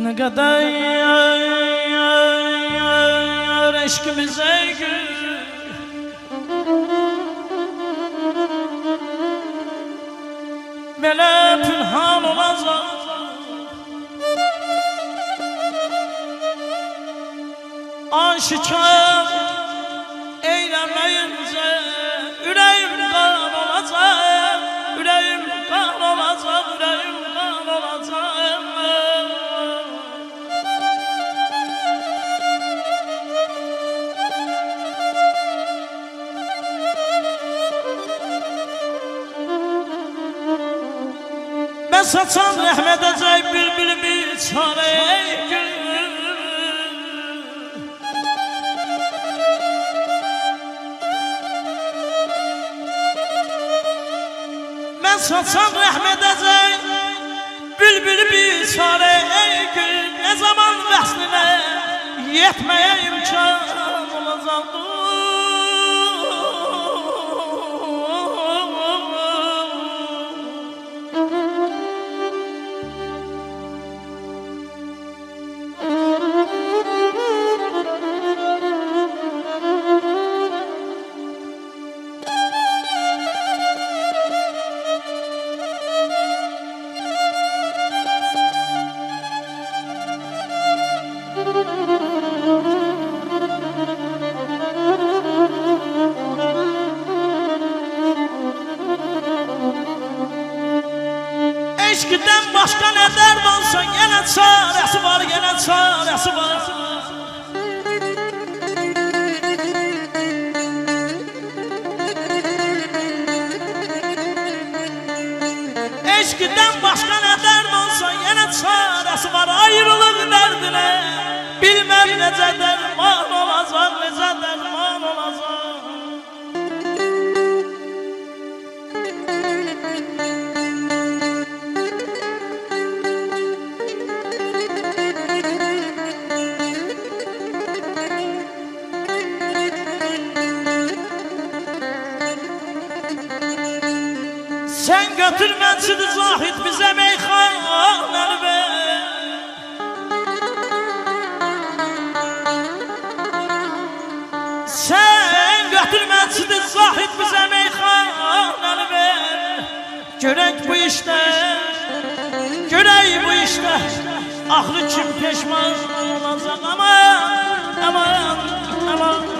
Ne kadar eşkimize gül, böyle pünhan olacak. Aşikar eylemeyince yüreğim kan olacak, yüreğim kan olacak, yüreğim kan olacak. Ben saçan rəhmət edəcək bülbül bir çare gül. Ben saçan rəhmət edəcək bülbül bir çare gül. Ne zaman vəslinə yetməyə imkan olacaqdır. Eşkiden başka ne dert olsa gene çaresi var, gene çaresi var. Eşkiden başka ne dert olsa gene çaresi var. Ayrılık derdine bilmem nece derman olacak, nece derman olacak. Sen götürmezsin zahit bize meyhanları be. Sen götürmezsin zahit bize meyhanları be. Görek bu işte, görek bu işte. Ahlı kim peşman olacak, aman, aman, aman.